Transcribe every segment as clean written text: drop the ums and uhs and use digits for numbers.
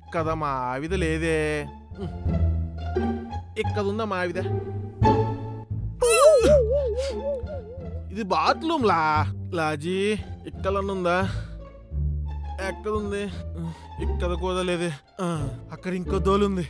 ఇక్కడ మా ఆవిడ లేదే. ఇక్కడ ఉందా మా ఆవిడ? ఇది బాత్రూమ్ లాజీ. ఇక్కడనుందా? ఎక్కడుంది? ఇక్కడ కూడా లేదే. అక్కడ ఇంకో దోలుంది.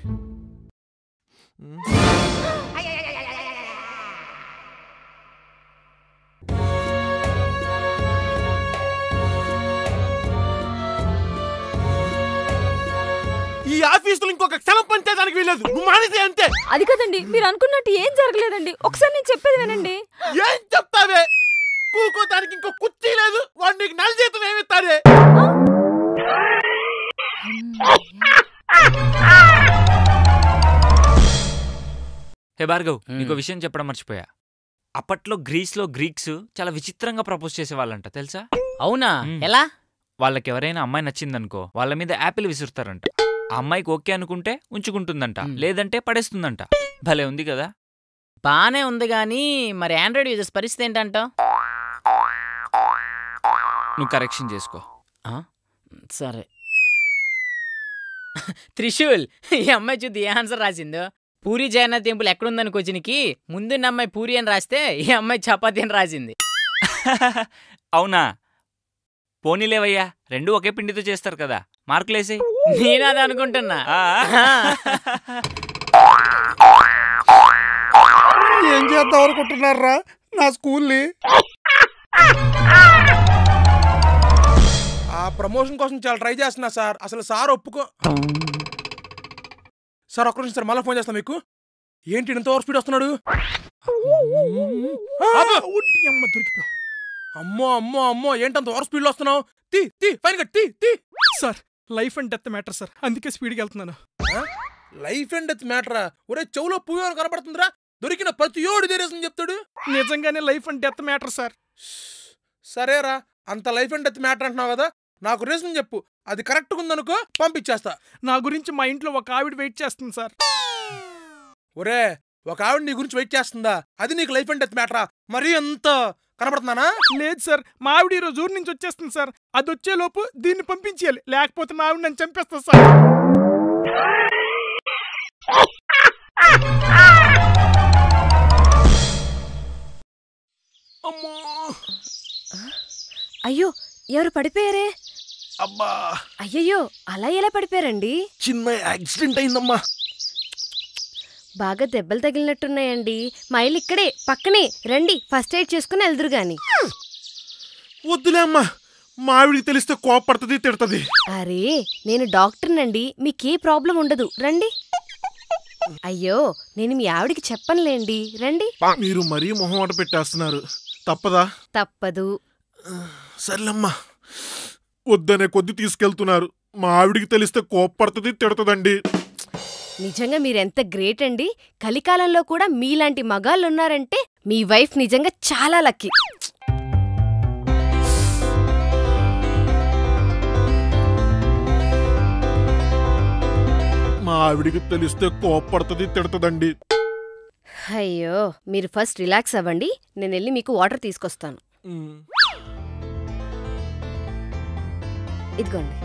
ఈ ఆఫీసులో ఇంకొక క్షణం పంచేదానికి వీలేదు. నువ్వు మానేసే అంతే. అది కదండి, మీరు అనుకున్నట్టు ఏం జరగలేదండి. ఒకసారి నేను చెప్పేది వినండి. ఏం చెప్తావే? కూకోటానికి ఇంకో కుర్చీ లేదు. వాడు నీకు నెల జీతం ఏమిస్తాడే? హే భార్గవ్, నీకో విషయం చెప్పడం మర్చిపోయా. అప్పట్లో గ్రీస్లో గ్రీక్స్ చాలా విచిత్రంగా ప్రపోజ్ చేసేవాళ్ళంట, తెలుసా? అవునా? ఎలా? వాళ్ళకి ఎవరైనా అమ్మాయి నచ్చిందనుకో వాళ్ళ మీద యాపిల్ విసురుతారంట. ఆ అమ్మాయికి ఓకే అనుకుంటే ఉంచుకుంటుందంట, లేదంటే పడేస్తుందంట. భలే ఉంది కదా? బానే ఉంది గానీ మరి ఆండ్రాయిడ్ యూజర్స్ పరిస్థితి ఏంటంటావు? నువ్వు కరెక్షన్ చేసుకో. సరే. త్రిశూల్, ఈ అమ్మాయి చూద్ది ఏ ఆన్సర్ రాసిందో. పూరి జగన్నాథ్ టెంపుల్ ఎక్కడుందని క్వశ్చన్కి ముందున్న అమ్మాయి పూరి అని రాస్తే ఈ అమ్మాయి చపాతి అని రాసింది. అవునా? పోనీలేవయ్యా, రెండు ఒకే పిండితో చేస్తారు కదా, మార్కులేసి. నేను అది అనుకుంటున్నా. ఏం చేద్దాం అనుకుంటున్నారా నా స్కూల్ని? ఆ ప్రమోషన్ కోసం చాలా ట్రై చేస్తున్నా సార్. అసలు సార్ ఒప్పుకో. సార్ ఒక్క నిమిషం సార్, మళ్ళీ ఫోన్ చేస్తాను మీకు. ఏంటి ఇంత ఓవర్ స్పీడ్ వస్తున్నాడు? దొరికిపోయావు. అమ్మో అమ్మో అమ్మో, ఏంటంత ఓవర్ స్పీడ్లో వస్తున్నావు? ఫైన్ కట్. Sir, life and death matter sir, అందుకే స్పీడ్కి వెళ్తున్నాను. లైఫ్ అండ్ డెత్ మ్యాటరా? ఒరే చెవులో పువ్వు కనపడుతుందిరా. దొరికిన ప్రతి ఓడి దేరేసని చెప్తాడు. నిజంగానే life and death matter sir. సరేరా, అంత లైఫ్ అండ్ డెత్ మ్యాటర్ అంటున్నావు కదా, నాకు రీజన్ చెప్పు. అది కరెక్ట్గా ఉందనుకో పంపించేస్తా. నా గురించి మా ఇంట్లో ఒక ఆవిడ వెయిట్ చేస్తుంది సార్. ఒరే, ఒక ఆవిడ నీ గురించి వెయిట్ చేస్తుందా? అది నీకు లైఫ్ అండ్ డెత్ మ్యాటరా? మరీ ఎంత కనపడుతున్నానా? లేదు సార్, మా ఆవిడ ఈ రోజు ఊరి నుంచి వచ్చేస్తుంది సార్. అది వచ్చేలోపు దీన్ని పంపించేయాలి, లేకపోతే మా ఆవిడ నన్ను చంపేస్తా సార్. అమ్మో, అయ్యో, ఎవరు పడిపోయారే? అబ్బా, అయ్యయ్యో, అలా ఎలా పడిపోయారండి? చిన్న యాక్సిడెంట్ అయిందమ్మా. బాగా దెబ్బలు తగిలినట్టున్నాయండి. మా ఇల్లు ఇక్కడే పక్కనే, రండి ఫస్ట్ ఎయిడ్ చేసుకుని వెళ్దురు గాని. వద్దులే అమ్మా, మా ఆవిడికి తెలిస్తే కోపడుతుంది, తిడుతుంది. అరే, నేను డాక్టర్నండి, మీకే ప్రాబ్లం ఉండదు, రండి. అయ్యో, నేను మీ ఆవిడికి చెప్పనులేండి, రండి. మీరు మరీ మొహమాట పెట్టేస్తున్నారు. తప్పదా? తప్పదు. సర్లేమ్మా, వద్దనే కొద్ది తీసుకెళ్తున్నారు. మా ఆవిడికి తెలిస్తే కోపడుతుంది, తిడుతుందండి. నిజంగా మీరెంత గ్రేట్ అండి. కలికాలంలో కూడా మీలాంటి మగాళ్ళున్నారంటే మీ వైఫ్ నిజంగా చాలా లక్కీ. మా ఆవిడికి తెలిస్తే కోపడుతుంది, తిడుతుందండి. అయ్యో, మీరు ఫస్ట్ రిలాక్స్ అవ్వండి, నేను వెళ్ళి మీకు వాటర్ తీసుకొస్తాను. ఇదిగోండి.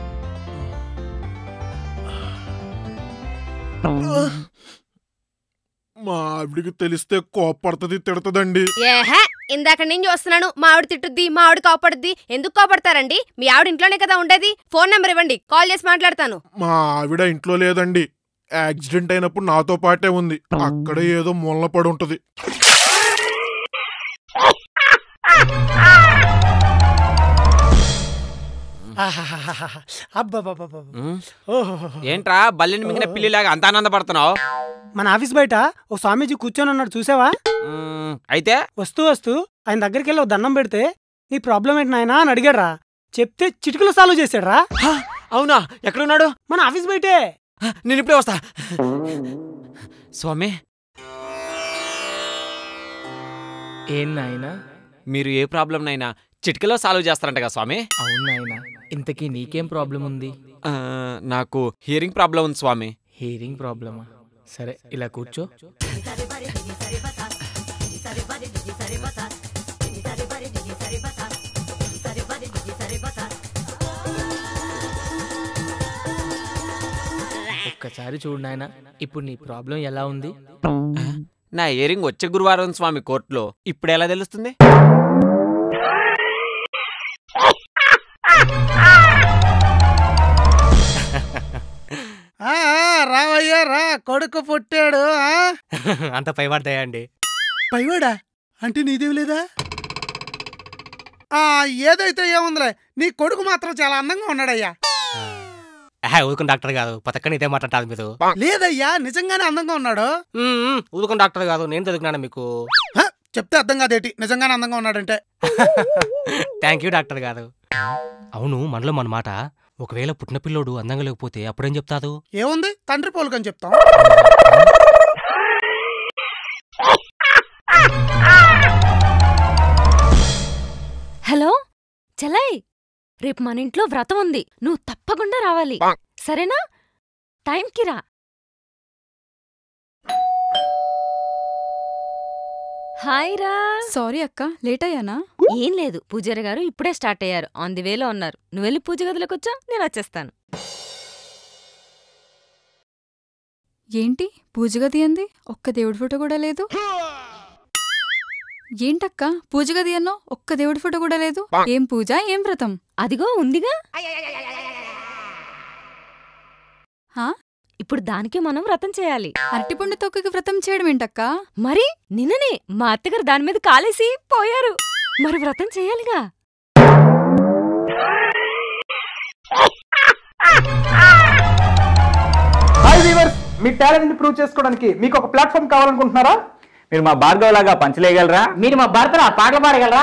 మా ఆవిడికి తెలిస్తే కోపడుతుంది, తిడుతుందండి. ఏహే, ఇందాక నేను చూస్తున్నాను, మా ఆవిడ తిట్టుద్ది, మా ఆవిడ కోపడుద్ది. ఎందుకు కోపడతారండి? మీ ఆవిడ ఇంట్లోనే కదా ఉండేది. ఫోన్ నెంబర్ ఇవ్వండి, కాల్ చేసి మాట్లాడతాను. మా ఆవిడ ఇంట్లో లేదండి. యాక్సిడెంట్ అయినప్పుడు నాతో పాటే ఉంది. అక్కడే ఏదో మూలన పడి ఉంటది. ఏంట్రా బల్లిని మింగిన పిల్లిలాగా అంత ఆనందపడుతున్నావు? మన ఆఫీస్ బయట ఓ స్వామీజీ కూర్చొని ఉన్నాడు, చూసావా? అయితే వస్తూ ఆయన దగ్గరికి వెళ్ళి దండం పెడితే నీ ప్రాబ్లం ఏంటి నాయనా అని అడిగాడ్రా. చెప్తే చిటికలో సాల్వ్ చేశాడ్రా. అవునా? ఎక్కడున్నాడు? మన ఆఫీస్ బయటే. నేను ఇప్పుడే వస్తా. స్వామి, ఏం నాయనా? మీరు ఏ ప్రాబ్లం నైనా చిటికలో సాల్వ్ చేస్తారంట కదా స్వామి? అవును నాయనా. ఇంతకీ నీకేం ప్రాబ్లం ఉంది? నాకు హియరింగ్ ప్రాబ్లం ఉంది స్వామి. హియరింగ్ ప్రాబ్లమా? సరే, ఇలా కూర్చో. ఒక్కసారి చూడు నాయనా ఇప్పుడు నీ ప్రాబ్లం ఎలా ఉంది. నా ఇయరింగ్ వచ్చే గురువారం స్వామి కోర్టులో. ఇప్పుడు ఎలా తెలుస్తుంది? రావయ్యా రా, కొడుకు పుట్టాడు. అంత పైవాడతాయా అండి? పైవాడా అంటే నీదేవి లేదా? ఏదైతే ఏముందిలే, నీ కొడుకు మాత్రం చాలా అందంగా ఉన్నాడయ్యా. ఊదుకుని డాక్టర్ కాదు, పథకని ఇదే మాట్లాడాలి మీరు. లేదయ్యా, నిజంగానే అందంగా ఉన్నాడు. ఊదుకుని డాక్టర్ కాదు, నేను చదువుకున్నాను మీకు. చెప్తే అర్థం కాదేటి, నిజంగానే అందంగా ఉన్నాడంటే. థ్యాంక్ యూ డాక్టర్ గారు. అవును, మనలో మన మాట. ఒకవేళ పుట్టిన పిల్లోడు అందంగా లేకపోతే అప్పుడేం చెప్తాదు? ఏముంది, తండ్రి పోలికని చెప్తాం. హలో చలై, రేపు మన ఇంట్లో వ్రతం ఉంది, నువ్వు తప్పకుండా రావాలి, సరేనా? టైంకి రా. హాయ్ రా. సారీ అక్క, లేట్ అయ్యానా? ఏం లేదు, పూజారి గారు ఇప్పుడే స్టార్ట్ అయ్యారు, ఆన్ ది వేలో ఉన్నారు. నువ్వు వెళ్ళి పూజ గదిలోకి వచ్చా, నేను వచ్చేస్తాను. ఏంటి పూజ గది అంది, ఒక్క దేవుడి ఫోటో కూడా లేదు? ఏంటక్క పూజ గది అన్నో, ఒక్క దేవుడి ఫోటో కూడా లేదు? ఏం పూజ, ఏం వ్రతం? అదిగో ఉందిగా. హా? ఇప్పుడు దానికి మనం వ్రతం చేయాలి. అరటిపండు తొక్కకి వ్రతం చేయడం ఏంటక్క? మరి నిన్ననే మా అత్తగారు దాని మీద కాలేసి పోయారు, మరి వ్రతం చేయాలిగా. హాయ్ వీవర్స్, మీ టాలెంట్ ని ప్రూవ్ చేసుకోవడానికి మీకు ఒక ప్లాట్ఫామ్ కావాలనుకుంటున్నారా? మీరు మా భార్గవ్ లాగా పంచలేయగలరా? మీరు మా భర్తలా పాటలు పాడగలరా?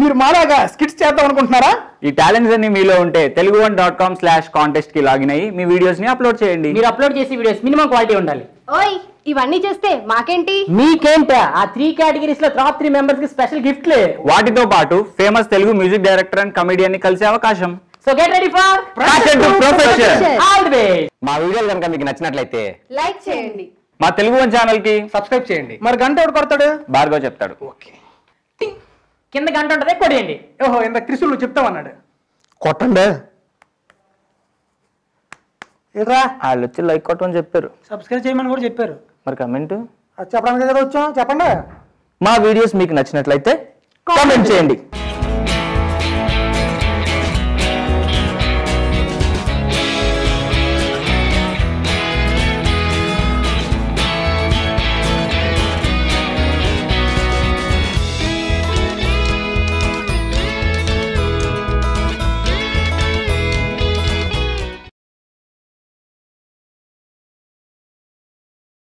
మీరు మాలాగా స్కిట్స్ చేద్దాం అనుకుంటున్నారా? ఈ టాలెంట్స్ అన్ని మీలో ఉంటే telugu1.com/contest కి లాగిన్ అయ్యి మీ వీడియోస్ ని అప్లోడ్ చేయండి. మీరు అప్లోడ్ చేసే వీడియోస్ మినిమం క్వాలిటీ ఉండాలి. ఓయ్, ఇవన్నీ చేస్తే మాకేంటి? మీకేంటా? ఆ 3 కేటగిరీస్ లో టాప్ 3 మెంబర్స్ కి స్పెషల్ గిఫ్ట్లే. వాటితో పాటు famous Telugu music director and comedian ని కలిసే అవకాశం. So get ready for Passion to Profession. All the best. మా వీడియోలు కనుక మీకు నచ్చినట్లయితే లైక్ చేయండి, మా తెలుగు వన్ ఛానల్ కి సబ్స్క్రైబ్ చేయండి. మరి గంట ఎవడు కొడతాడు? భార్గవ్ చెప్తాడు. ఓకే, కింద గంట ఉంటది, కొట్టేయండి. ఓహో ఇంత త్రిశూలు చెప్తామన్నాడు. కొట్టండి. ఏంట్రా, వాళ్ళు వచ్చి లైక్ కొట్టమని చెప్పారు. సబ్స్క్రైబ్ చేయమని కూడా చెప్పారు. మరి కమెంట్ అది చెప్పడానికి కదా వచ్చాం, చెప్పండి. మా వీడియోస్ మీకు నచ్చినట్లయితే కామెంట్ చేయండి.